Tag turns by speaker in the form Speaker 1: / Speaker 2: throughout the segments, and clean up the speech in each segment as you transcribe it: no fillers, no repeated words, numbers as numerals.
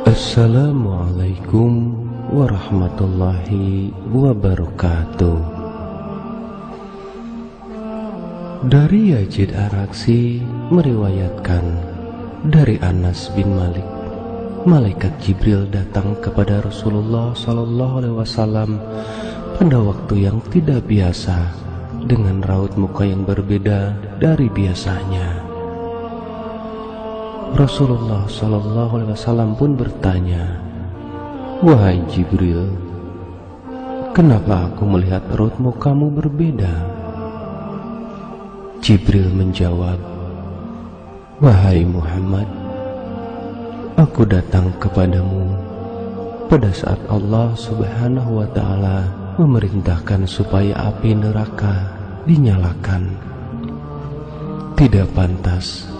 Speaker 1: Assalamualaikum warahmatullahi wabarakatuh. Dari Yazid Ar-Raksi meriwayatkan dari Anas bin Malik, malaikat Jibril datang kepada Rasulullah SAW pada waktu yang tidak biasa dengan raut muka yang berbeda dari biasanya. Rasulullah SAW pun bertanya, "Wahai Jibril, kenapa aku melihat raut mukamu berbeda?" Jibril menjawab, "Wahai Muhammad, aku datang kepadamu pada saat Allah Subhanahu wa Ta'ala memerintahkan supaya api neraka dinyalakan. Tidak pantas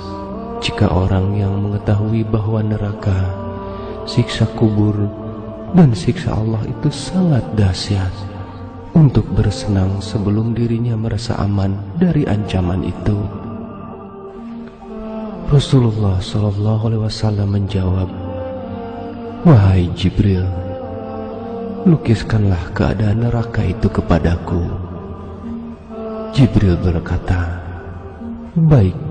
Speaker 1: jika orang yang mengetahui bahwa neraka, siksa kubur, dan siksa Allah itu sangat dahsyat untuk bersenang sebelum dirinya merasa aman dari ancaman itu." Rasulullah SAW menjawab, "Wahai Jibril, lukiskanlah keadaan neraka itu kepadaku." Jibril berkata, "Baik."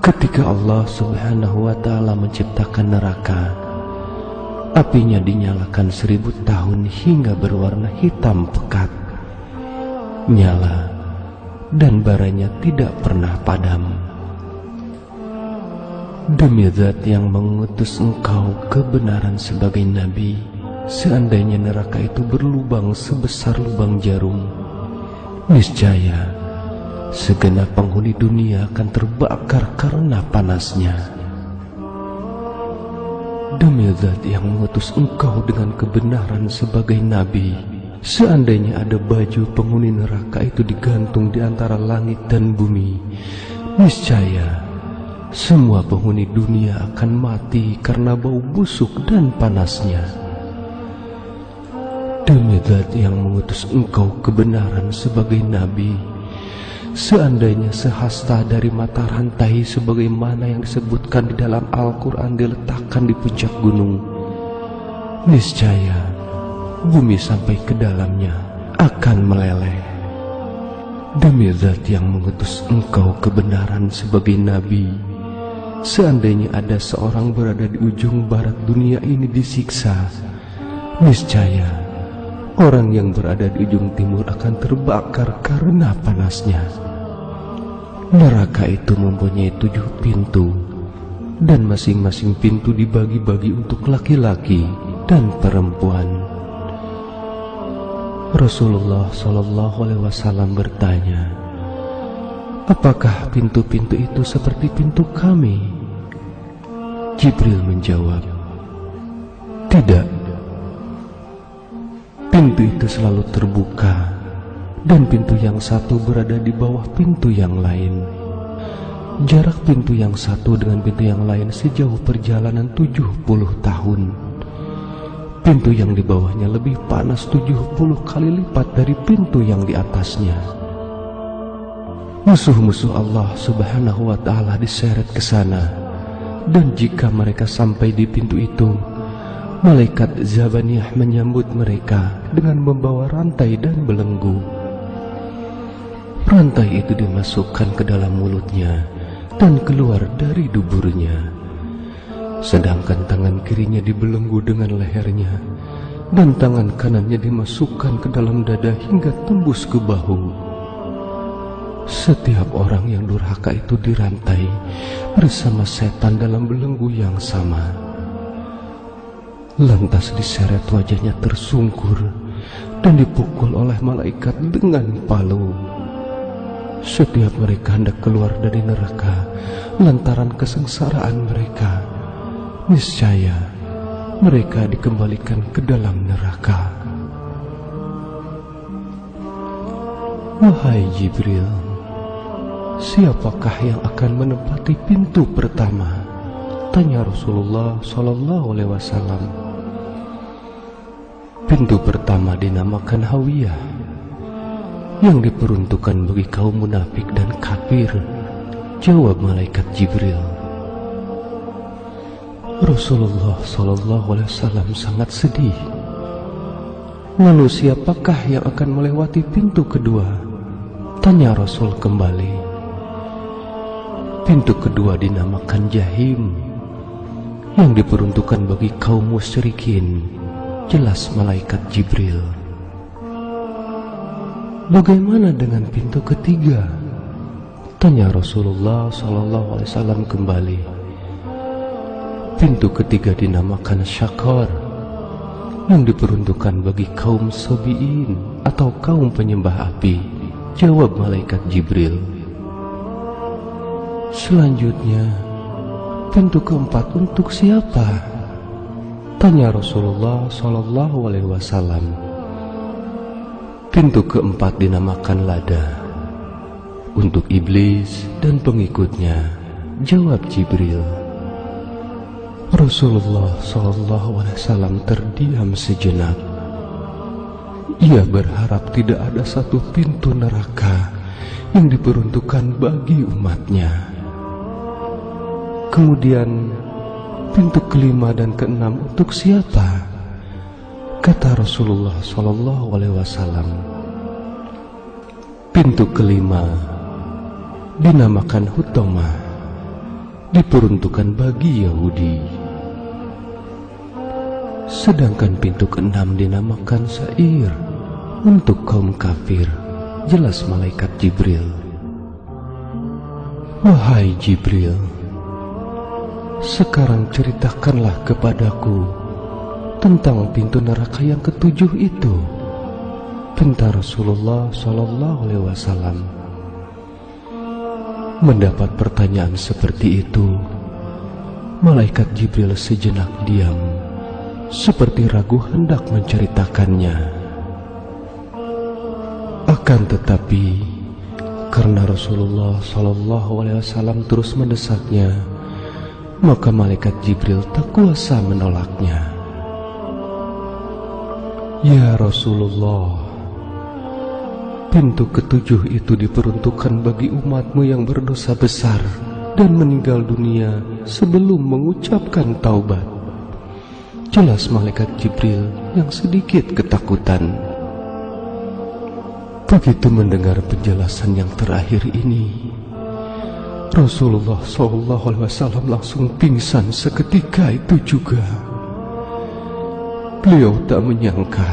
Speaker 1: Ketika Allah Subhanahu wa Ta'ala menciptakan neraka, apinya dinyalakan 1000 tahun hingga berwarna hitam pekat, nyala dan baranya tidak pernah padam. Demi Zat yang mengutus engkau kebenaran sebagai nabi, seandainya neraka itu berlubang sebesar lubang jarum, niscaya segenap penghuni dunia akan terbakar karena panasnya. Demi Zat yang mengutus engkau dengan kebenaran sebagai nabi, seandainya ada baju penghuni neraka itu digantung di antara langit dan bumi, niscaya semua penghuni dunia akan mati karena bau busuk dan panasnya. Demi Zat yang mengutus engkau kebenaran sebagai nabi, seandainya sehasta dari mata rantai sebagaimana yang disebutkan di dalam Al-Quran diletakkan di puncak gunung, niscaya bumi sampai ke dalamnya akan meleleh. Demi Zat yang mengutus engkau kebenaran sebagai nabi, seandainya ada seorang berada di ujung barat dunia ini disiksa, niscaya orang yang berada di ujung timur akan terbakar karena panasnya. Neraka itu mempunyai 7 pintu, dan masing-masing pintu dibagi-bagi untuk laki-laki dan perempuan. Rasulullah SAW bertanya, "Apakah pintu-pintu itu seperti pintu kami?" Jibril menjawab, "Tidak. Pintu itu selalu terbuka, dan pintu yang satu berada di bawah pintu yang lain. Jarak pintu yang satu dengan pintu yang lain sejauh perjalanan 70 tahun. Pintu yang di bawahnya lebih panas 70 kali lipat dari pintu yang di atasnya. Musuh-musuh Allah Subhanahu wa Ta'ala diseret ke sana, dan jika mereka sampai di pintu itu, malaikat Zabaniyah menyambut mereka dengan membawa rantai dan belenggu. Rantai itu dimasukkan ke dalam mulutnya dan keluar dari duburnya, sedangkan tangan kirinya dibelenggu dengan lehernya, dan tangan kanannya dimasukkan ke dalam dada hingga tembus ke bahu. Setiap orang yang durhaka itu dirantai bersama setan dalam belenggu yang sama. Lantas diseret wajahnya tersungkur dan dipukul oleh malaikat dengan palu. Setiap mereka hendak keluar dari neraka lantaran kesengsaraan mereka, niscaya mereka dikembalikan ke dalam neraka." "Wahai Jibril, siapakah yang akan menempati pintu pertama?" tanya Rasulullah SAW. "Pintu pertama dinamakan Hawiyah, yang diperuntukkan bagi kaum munafik dan kafir," jawab malaikat Jibril. Rasulullah SAW sangat sedih. Lalu siapakah yang akan melewati pintu kedua? Tanya Rasul kembali. Pintu kedua dinamakan Jahim, yang diperuntukkan bagi kaum musyrikin. Jelas malaikat Jibril. Bagaimana dengan pintu ketiga? Tanya Rasulullah SAW kembali. Pintu ketiga dinamakan Syakar, yang diperuntukkan bagi kaum Sabi'in atau kaum penyembah api. Jawab malaikat Jibril. Selanjutnya, pintu keempat untuk siapa? Tanya Rasulullah SAW. Pintu keempat dinamakan Lada, untuk iblis dan pengikutnya. Jawab Jibril. Rasulullah SAW terdiam sejenak. Ia berharap tidak ada satu pintu neraka yang diperuntukkan bagi umatnya. Kemudian pintu kelima dan keenam untuk siapa? Kata Rasulullah SAW. Pintu kelima dinamakan Hutama, diperuntukkan bagi Yahudi. Sedangkan pintu keenam dinamakan Sa'ir, untuk kaum kafir. Jelas malaikat Jibril. Wahai Jibril, sekarang ceritakanlah kepadaku tentang pintu neraka yang ketujuh itu. Pinta Rasulullah SAW. Mendapat pertanyaan seperti itu, malaikat Jibril sejenak diam, seperti ragu hendak menceritakannya. Akan tetapi, karena Rasulullah SAW terus mendesaknya, maka malaikat Jibril tak kuasa menolaknya. Ya Rasulullah, pintu ketujuh itu diperuntukkan bagi umatmu yang berdosa besar dan meninggal dunia sebelum mengucapkan taubat. Jelas malaikat Jibril yang sedikit ketakutan. Begitu mendengar penjelasan yang terakhir ini, Rasulullah SAW langsung pingsan seketika itu juga. Beliau tak menyangka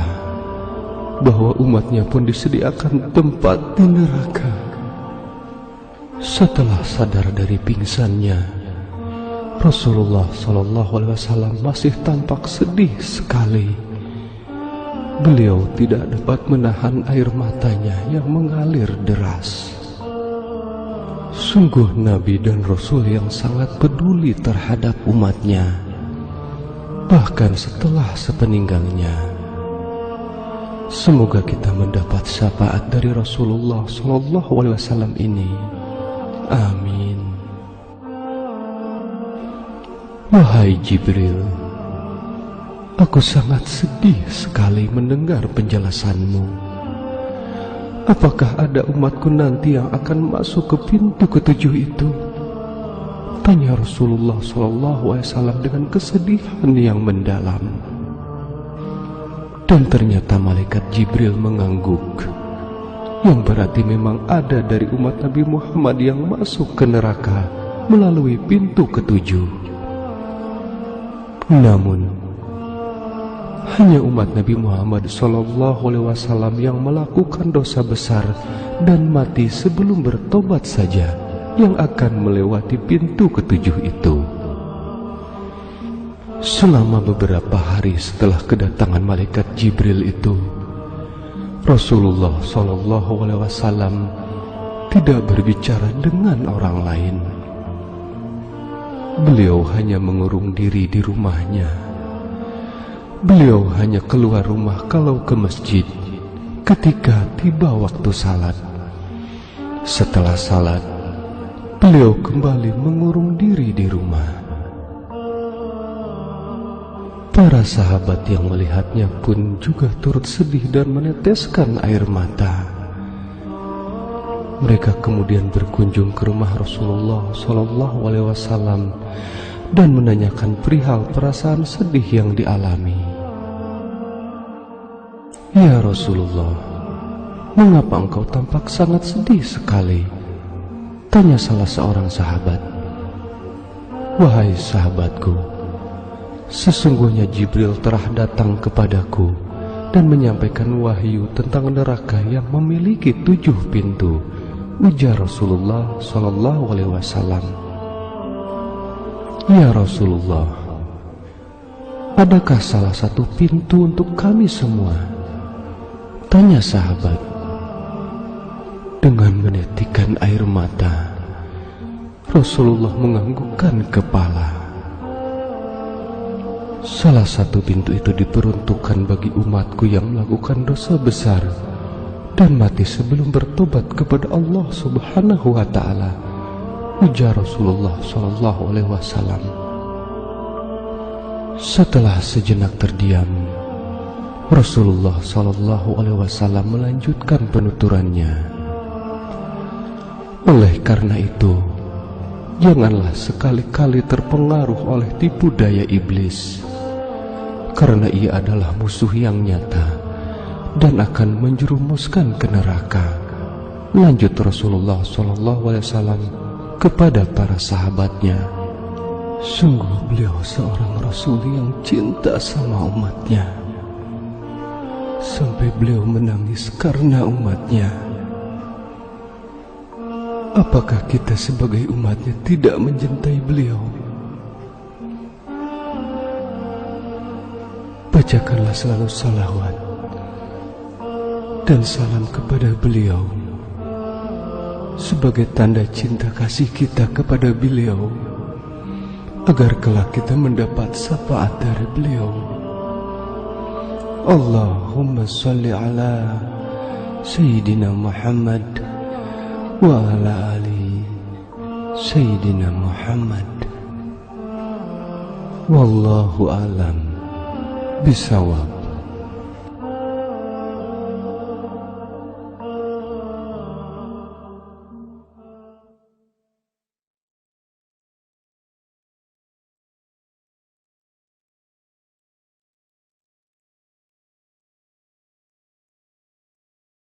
Speaker 1: bahwa umatnya pun disediakan tempat di neraka. Setelah sadar dari pingsannya, Rasulullah SAW masih tampak sedih sekali. Beliau tidak dapat menahan air matanya yang mengalir deras. Sungguh Nabi dan Rasul yang sangat peduli terhadap umatnya, bahkan setelah sepeninggalnya. Semoga kita mendapat syafaat dari Rasulullah SAW ini. Amin. Wahai Jibril, aku sangat sedih sekali mendengar penjelasanmu. Apakah ada umatku nanti yang akan masuk ke pintu ketujuh itu? Tanya Rasulullah SAW dengan kesedihan yang mendalam. Dan ternyata malaikat Jibril mengangguk, yang berarti memang ada dari umat Nabi Muhammad yang masuk ke neraka melalui pintu ketujuh. Namun, hanya umat Nabi Muhammad SAW yang melakukan dosa besar dan mati sebelum bertobat saja yang akan melewati pintu ketujuh itu. Selama beberapa hari setelah kedatangan malaikat Jibril itu, Rasulullah SAW tidak berbicara dengan orang lain. Beliau hanya mengurung diri di rumahnya. Beliau hanya keluar rumah kalau ke masjid ketika tiba waktu salat. Setelah salat, beliau kembali mengurung diri di rumah. Para sahabat yang melihatnya pun juga turut sedih dan meneteskan air mata. Mereka kemudian berkunjung ke rumah Rasulullah SAW dan menanyakan perihal perasaan sedih yang dialami. "Ya Rasulullah, mengapa engkau tampak sangat sedih sekali?" tanya salah seorang sahabat. "Wahai sahabatku, sesungguhnya Jibril telah datang kepadaku dan menyampaikan wahyu tentang neraka yang memiliki 7 pintu," ujar Rasulullah Sallallahu Alaihi Wasallam. "Ya Rasulullah, adakah salah satu pintu untuk kami semua?" tanya sahabat. Dengan menitikan air mata, Rasulullah menganggukkan kepala. "Salah satu pintu itu diperuntukkan bagi umatku yang melakukan dosa besar dan mati sebelum bertobat kepada Allah Subhanahu wa Ta'ala," ujar Rasulullah Sallallahu Alaihi Wasallam. Setelah sejenak terdiam, Rasulullah Sallallahu Alaihi Wasallam melanjutkan penuturannya. "Oleh karena itu, janganlah sekali-kali terpengaruh oleh tipu daya iblis, karena ia adalah musuh yang nyata dan akan menjerumuskan ke neraka," lanjut Rasulullah SAW kepada para sahabatnya. Sungguh beliau seorang Rasul yang cinta sama umatnya, sampai beliau menangis karena umatnya. Apakah kita sebagai umatnya tidak mencintai beliau? Bacakanlah selalu salawat dan salam kepada beliau sebagai tanda cinta kasih kita kepada beliau, agar kelak kita mendapat syafaat dari beliau. Allahumma salli ala Sayyidina Muhammad wa ala ali Sayyidina Muhammad. Wallahu alam bisawab.